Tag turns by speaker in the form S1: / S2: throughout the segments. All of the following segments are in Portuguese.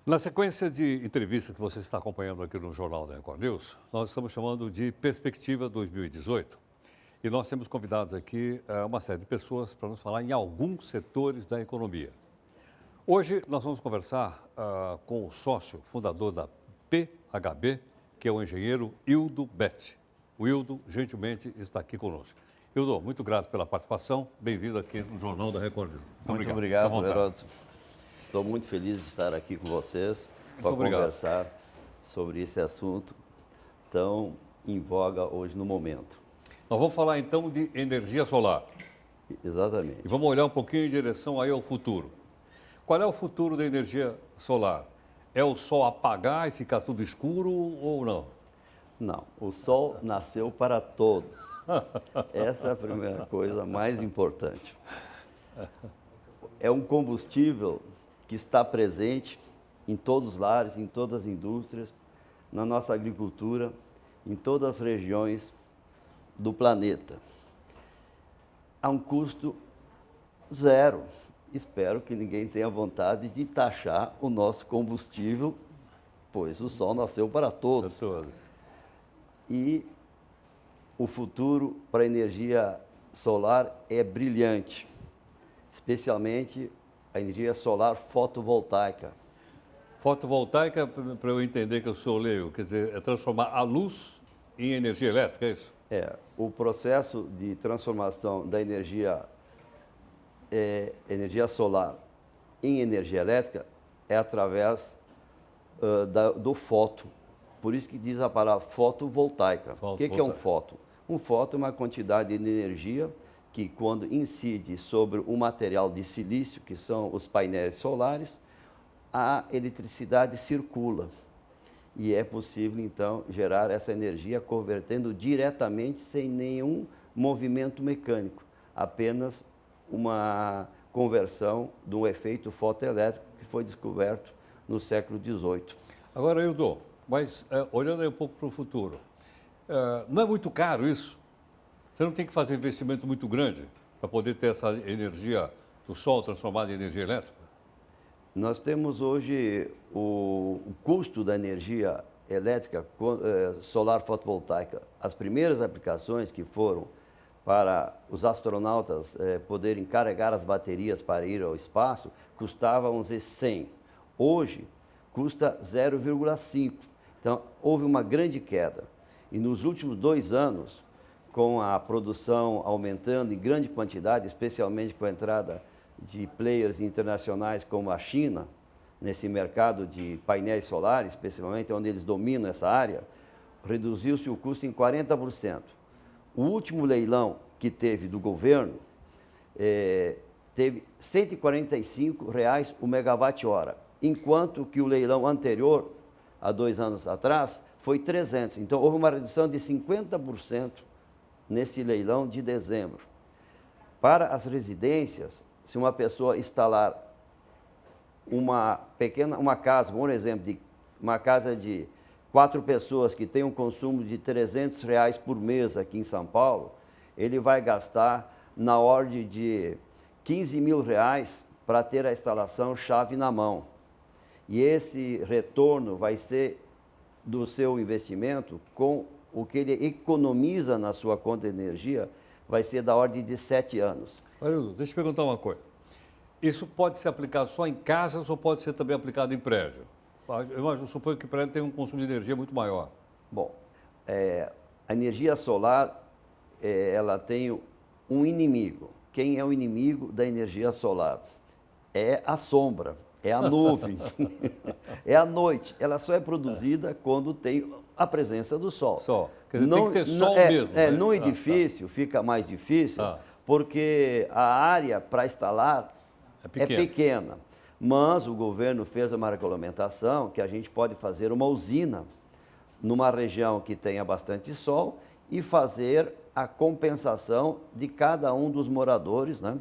S1: Na sequência de entrevistas que você está acompanhando aqui no Jornal da Record News, nós estamos chamando de Perspectiva 2018. E nós temos convidados aqui uma série de pessoas para nos falar em alguns setores da economia. Hoje nós vamos conversar com o sócio fundador da PHB, que é o engenheiro Hildo Betti. O Hildo gentilmente está aqui conosco. Hildo, muito grato pela participação. Bem-vindo aqui no Jornal da Record News.
S2: Muito obrigado, Heródoto. Estou muito feliz de estar aqui com vocês para conversar sobre esse assunto tão em voga hoje no momento.
S1: Nós vamos falar então de energia solar.
S2: Exatamente.
S1: E vamos olhar um pouquinho em direção aí ao futuro. Qual é o futuro da energia solar? É o sol apagar e ficar tudo escuro ou não?
S2: Não, o sol nasceu para todos. Essa é a primeira coisa mais importante. É um combustível que está presente em todos os lares, em todas as indústrias, na nossa agricultura, em todas as regiões do planeta. A um custo zero. Espero que ninguém tenha vontade de taxar o nosso combustível, pois o sol nasceu para todos. E o futuro para a energia solar é brilhante, especialmente a energia solar fotovoltaica.
S1: Fotovoltaica, para eu entender que eu sou leigo, quer dizer, é transformar a luz em energia elétrica, é isso?
S2: É, o processo de transformação da energia solar em energia elétrica é através do foto. Por isso que diz a palavra fotovoltaica. O que é um foto? Um foto é uma quantidade de energia que, quando incide sobre o material de silício, que são os painéis solares, a eletricidade circula. E é possível, então, gerar essa energia convertendo diretamente, sem nenhum movimento mecânico, apenas uma conversão de um efeito fotoelétrico que foi descoberto no século XVIII.
S1: Agora, Hildo, mas olhando aí um pouco para o futuro, não é muito caro isso? Você não tem que fazer investimento muito grande para poder ter essa energia do sol transformada em energia elétrica?
S2: Nós temos hoje o custo da energia elétrica solar fotovoltaica. As primeiras aplicações que foram para os astronautas poderem carregar as baterias para ir ao espaço, custava, vamos dizer, 100. Hoje, custa 0,5. Então, houve uma grande queda. E nos últimos 2 anos, com a produção aumentando em grande quantidade, especialmente com a entrada de players internacionais como a China, nesse mercado de painéis solares, especialmente onde eles dominam essa área, reduziu-se o custo em 40%. O último leilão que teve do governo teve R$ 145 o megawatt-hora, enquanto que o leilão anterior, há 2 anos atrás, foi 300. Então, houve uma redução de 50% nesse leilão de dezembro. Para as residências, se uma pessoa instalar uma casa, por exemplo, uma casa de 4 pessoas que tem um consumo de R$ 300 por mês aqui em São Paulo, ele vai gastar na ordem de R$ 15 mil para ter a instalação chave na mão. E esse retorno vai ser do seu investimento com o que ele economiza na sua conta de energia, vai ser da ordem de 7 anos.
S1: Hildo, deixa eu perguntar uma coisa. Isso pode ser aplicado só em casas ou pode ser também aplicado em prédio? Eu suponho que o prédio tem um consumo de energia muito maior.
S2: Bom, a energia solar, ela tem um inimigo. Quem é o inimigo da energia solar? É a sombra, é a nuvem, é a noite. Ela só é produzida quando tem a presença do sol.
S1: Só. Quer dizer, tem que ter sol mesmo. Né?
S2: No edifício fica mais difícil, porque a área para instalar é pequena. Mas o governo fez uma regulamentação que a gente pode fazer uma usina numa região que tenha bastante sol e fazer a compensação de cada um dos moradores, né?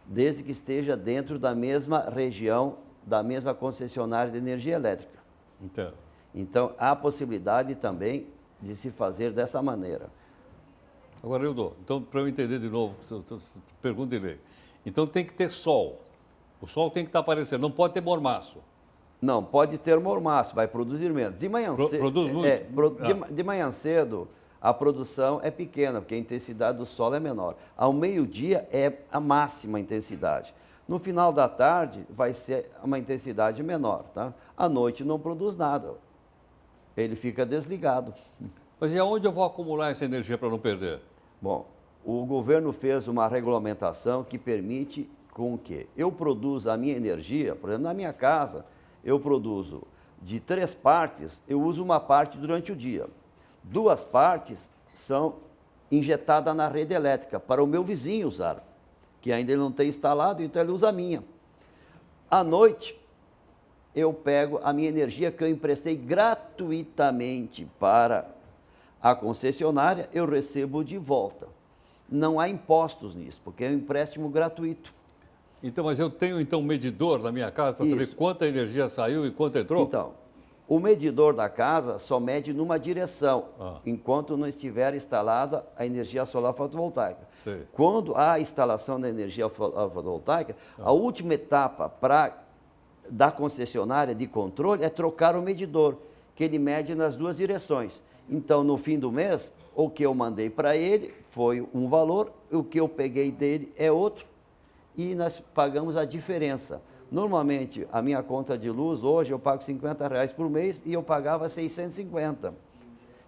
S2: Desde que esteja dentro da mesma região, da mesma concessionária de energia elétrica.
S1: Entendo.
S2: Então, há possibilidade também de se fazer dessa maneira.
S1: Agora, Hildo, então, para eu entender de novo, pergunta e lei. Então, tem que ter sol. O sol tem que estar aparecendo, não pode ter mormaço.
S2: Não, pode ter mormaço, vai produzir menos. De manhã cedo.
S1: Produz muito?
S2: De manhã cedo, a produção é pequena, porque a intensidade do sol é menor. Ao meio-dia é a máxima intensidade. No final da tarde, vai ser uma intensidade menor. Tá? À noite não produz nada. Ele fica desligado.
S1: Mas e aonde eu vou acumular essa energia para não perder?
S2: Bom, o governo fez uma regulamentação que permite com que eu produza a minha energia, por exemplo, na minha casa, eu produzo de 3 partes, eu uso uma parte durante o dia. 2 partes são injetadas na rede elétrica para o meu vizinho usar, que ainda ele não tem instalado, então ele usa a minha. À noite, eu pego a minha energia que eu emprestei gratuitamente para a concessionária, eu recebo de volta. Não há impostos nisso, porque é um empréstimo gratuito.
S1: Então, mas eu tenho então um medidor na minha casa para saber quanta energia saiu e quanto entrou?
S2: Então, o medidor da casa só mede numa direção, enquanto não estiver instalada a energia solar fotovoltaica.
S1: Sim.
S2: Quando há a instalação da energia fotovoltaica, a última etapa da concessionária de controle é trocar o medidor, que ele mede nas 2 direções. Então, no fim do mês, o que eu mandei para ele foi um valor, o que eu peguei dele é outro, e nós pagamos a diferença. Normalmente, a minha conta de luz, hoje, eu pago R$50 por mês e eu pagava 650.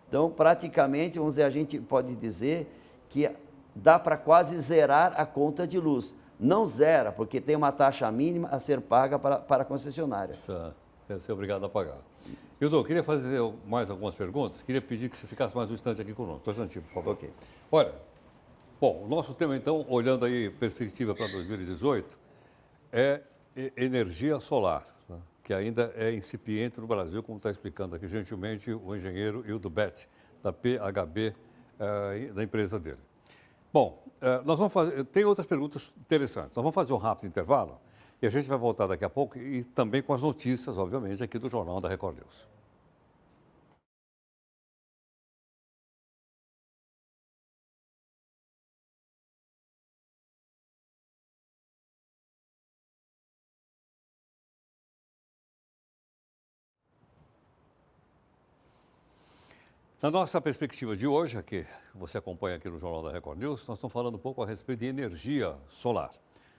S2: Então, praticamente, vamos dizer, a gente pode dizer que dá para quase zerar a conta de luz. Não zera, porque tem uma taxa mínima a ser paga para a concessionária.
S1: Tá, vai ser obrigado a pagar. Hildo, eu queria fazer mais algumas perguntas. Queria pedir que você ficasse mais um instante aqui conosco. Um instantinho, por favor.
S2: Ok.
S1: Olha, bom, o nosso tema, então, olhando aí perspectiva para 2018, é energia solar, né, que ainda é incipiente no Brasil, como está explicando aqui gentilmente o engenheiro Hildo Betti, da PHB, da empresa dele. Bom, nós vamos fazer, tem outras perguntas interessantes. Nós vamos fazer um rápido intervalo e a gente vai voltar daqui a pouco e também com as notícias, obviamente, aqui do Jornal da Record News. Na nossa perspectiva de hoje, aqui, você acompanha aqui no Jornal da Record News, nós estamos falando um pouco a respeito de energia solar.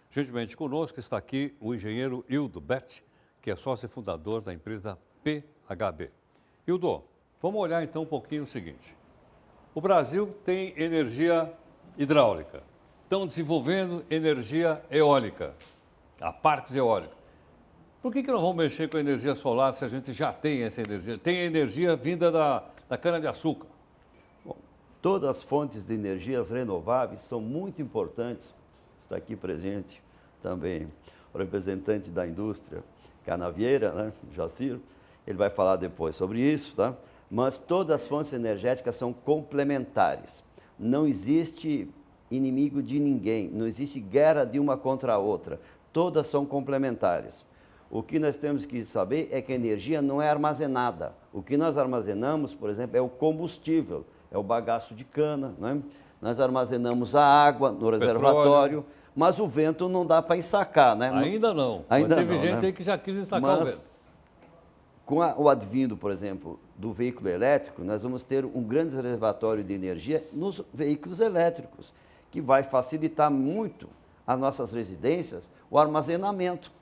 S1: Gentilmente conosco está aqui o engenheiro Hildo Betti, que é sócio e fundador da empresa PHB. Hildo, vamos olhar então um pouquinho o seguinte. O Brasil tem energia hidráulica, estão desenvolvendo energia eólica, há parques eólicos. Por que não vamos mexer com a energia solar se a gente já tem essa energia? Tem energia vinda da cana-de-açúcar.
S2: Bom, todas as fontes de energias renováveis são muito importantes. Está aqui presente também o representante da indústria canavieira, né, Jacir. Ele vai falar depois sobre isso, tá? Mas todas as fontes energéticas são complementares. Não existe inimigo de ninguém, não existe guerra de uma contra a outra. Todas são complementares. O que nós temos que saber é que a energia não é armazenada. O que nós armazenamos, por exemplo, é o combustível, é o bagaço de cana, né? Nós armazenamos a água no reservatório, mas o vento não dá para ensacar, né?
S1: Ainda não.
S2: Ainda
S1: mas teve
S2: não,
S1: gente
S2: né?
S1: aí que já quis ensacar o vento.
S2: Com o advindo, por exemplo, do veículo elétrico, nós vamos ter um grande reservatório de energia nos veículos elétricos, que vai facilitar muito às nossas residências o armazenamento,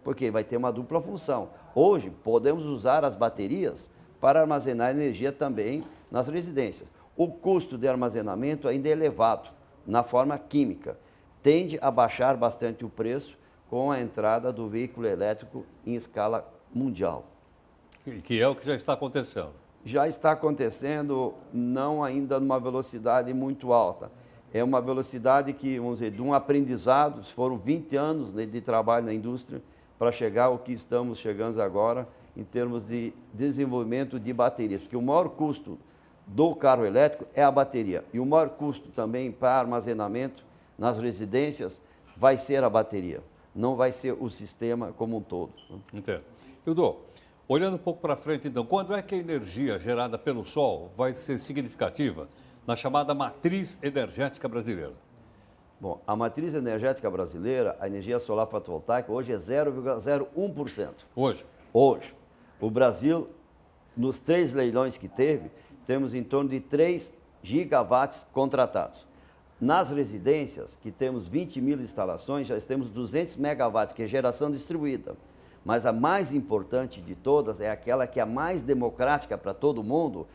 S2: porque vai ter uma dupla função. Hoje, podemos usar as baterias para armazenar energia também nas residências. O custo de armazenamento ainda é elevado na forma química. Tende a baixar bastante o preço com a entrada do veículo elétrico em escala mundial.
S1: Que é o que já está acontecendo.
S2: Já está acontecendo, não ainda numa velocidade muito alta. É uma velocidade que, vamos dizer, de um aprendizado, foram 20 anos de trabalho na indústria para chegar ao que estamos chegando agora em termos de desenvolvimento de baterias. Porque o maior custo do carro elétrico é a bateria. E o maior custo também para armazenamento nas residências vai ser a bateria. Não vai ser o sistema como um todo.
S1: Entendo. Hildo, olhando um pouco para frente, então, quando é que a energia gerada pelo sol vai ser significativa na chamada matriz energética brasileira?
S2: Bom, a matriz energética brasileira, a energia solar fotovoltaica, hoje é 0,01%.
S1: Hoje?
S2: Hoje, o Brasil, nos 3 leilões que teve, temos em torno de 3 gigawatts contratados. Nas residências, que temos 20 mil instalações, já temos 200 megawatts, que é geração distribuída. Mas a mais importante de todas é aquela que é a mais democrática para todo mundo,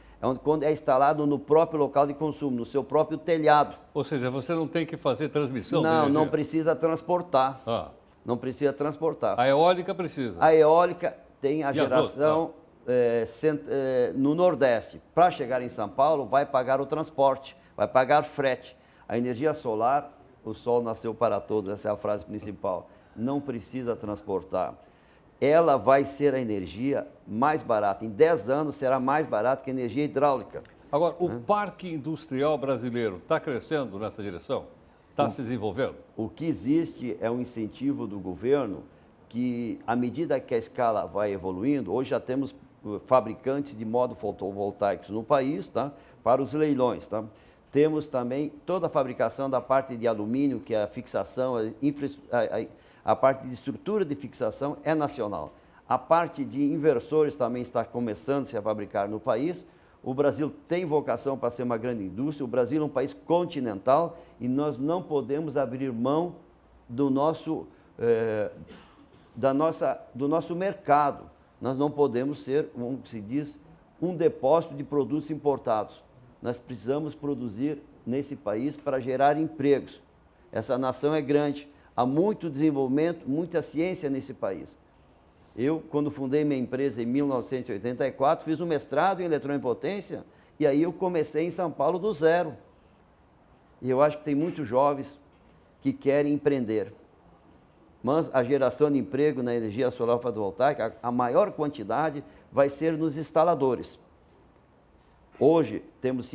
S2: quando é instalado no próprio local de consumo, no seu próprio telhado.
S1: Ou seja, você não tem que fazer transmissão de
S2: Não,
S1: energia?
S2: não precisa transportar.
S1: Ah.
S2: Não precisa transportar.
S1: A eólica precisa.
S2: A eólica tem a
S1: E
S2: geração no Nordeste. Para chegar em São Paulo, vai pagar o transporte, vai pagar frete. A energia solar, o sol nasceu para todos, essa é a frase principal. Não precisa transportar. Ela vai ser a energia mais barata. Em 10 anos será mais barata que a energia hidráulica.
S1: Agora, o parque industrial brasileiro está crescendo nessa direção? Está se desenvolvendo?
S2: O que existe é um incentivo do governo que, à medida que a escala vai evoluindo, hoje já temos fabricantes de módulos fotovoltaicos no país, tá? Para os leilões. Tá? Temos também toda a fabricação da parte de alumínio, que é a fixação, a parte de estrutura de fixação é nacional. A parte de inversores também está começando-se a fabricar no país. O Brasil tem vocação para ser uma grande indústria. O Brasil é um país continental e nós não podemos abrir mão do nosso, do nosso mercado. Nós não podemos ser, como se diz, um depósito de produtos importados. Nós precisamos produzir nesse país para gerar empregos. Essa nação é grande. Há muito desenvolvimento, muita ciência nesse país. Eu, quando fundei minha empresa em 1984, fiz um mestrado em eletroimpotência e aí eu comecei em São Paulo do zero. E eu acho que tem muitos jovens que querem empreender. Mas a geração de emprego na energia solar fotovoltaica, a maior quantidade vai ser nos instaladores. Hoje temos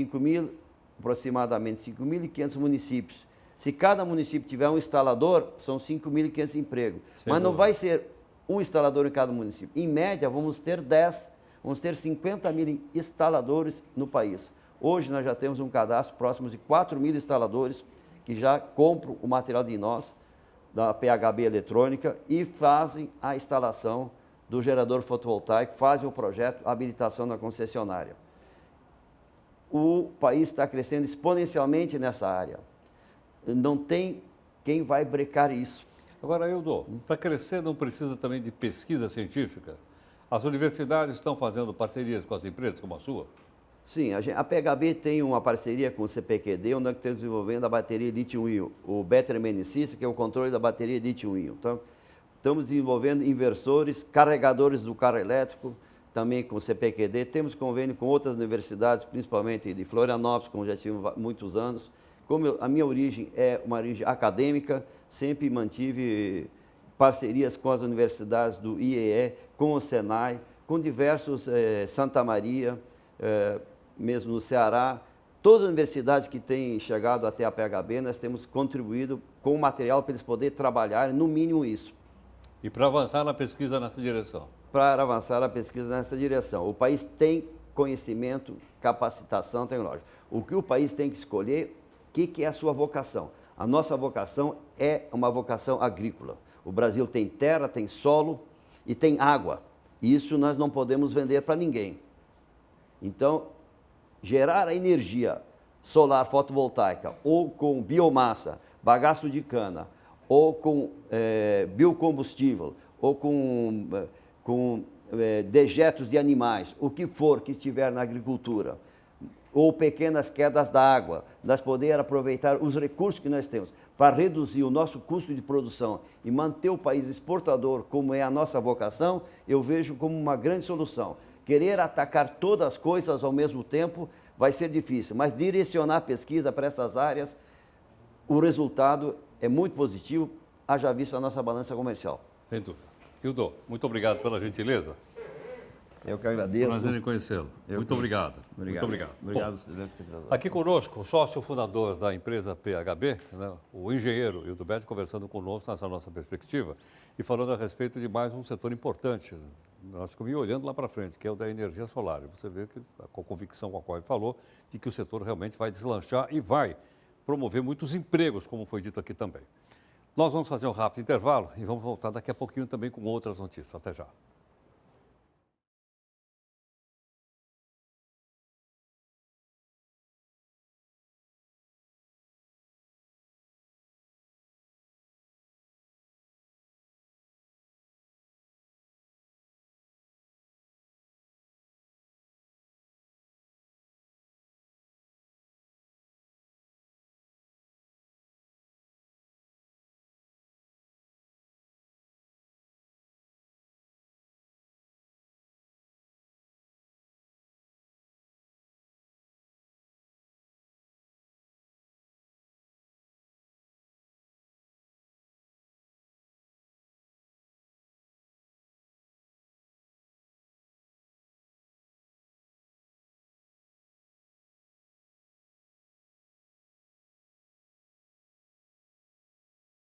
S2: aproximadamente 5.500 municípios. Se cada município tiver um instalador, são 5.500 empregos. Mas não vai ser um instalador em cada município. Em média, vamos ter 10, vamos ter 50 mil instaladores no país. Hoje nós já temos um cadastro próximo de 4 mil instaladores que já compram o material de nós, da PHB Eletrônica, e fazem a instalação do gerador fotovoltaico, fazem o projeto, a habilitação na concessionária. O país está crescendo exponencialmente nessa área. Não tem quem vai brecar isso.
S1: Agora, Eudô, para crescer não precisa também de pesquisa científica? As universidades estão fazendo parcerias com as empresas como a sua?
S2: Sim, a PHB tem uma parceria com o CPQD, onde nós estamos desenvolvendo a bateria lítio-íon, o Battery Management System, que é o controle da bateria lítio-íon. Então, estamos desenvolvendo inversores, carregadores do carro elétrico, também com o CPQD. Temos convênio com outras universidades, principalmente de Florianópolis, como já tive muitos anos. Como a minha origem é uma origem acadêmica, sempre mantive parcerias com as universidades do IEE, com o Senai, com diversos, Santa Maria, mesmo no Ceará. Todas as universidades que têm chegado até a PHB, nós temos contribuído com o material para eles poderem trabalhar, no mínimo isso.
S1: E para avançar na pesquisa nessa direção?
S2: Para avançar a pesquisa nessa direção. O país tem conhecimento, capacitação tecnológica. O que o país tem que escolher, o que é a sua vocação? A nossa vocação é uma vocação agrícola. O Brasil tem terra, tem solo e tem água. Isso nós não podemos vender para ninguém. Então, gerar a energia solar fotovoltaica ou com biomassa, bagaço de cana, ou com biocombustível, ou com dejetos de animais, o que for que estiver na agricultura, ou pequenas quedas da água, nós poder aproveitar os recursos que nós temos para reduzir o nosso custo de produção e manter o país exportador, como é a nossa vocação, eu vejo como uma grande solução. Querer atacar todas as coisas ao mesmo tempo vai ser difícil, mas direcionar a pesquisa para essas áreas, o resultado é muito positivo, haja visto a nossa balança comercial.
S1: Sem dúvida. Eudô, muito obrigado pela gentileza.
S2: Eu que agradeço.
S1: Prazer em conhecê-lo. Muito obrigado. Muito obrigado.
S2: Obrigado.
S1: Bom, aqui conosco, o sócio fundador da empresa PHB, né, o engenheiro Eudô Betti, conversando conosco nessa nossa perspectiva e falando a respeito de mais um setor importante. Nós ficamos olhando lá para frente, que é o da energia solar. Você vê que, com a convicção com a qual ele falou, de que o setor realmente vai deslanchar e vai promover muitos empregos, como foi dito aqui também. Nós vamos fazer um rápido intervalo e vamos voltar daqui a pouquinho também com outras notícias. Até já.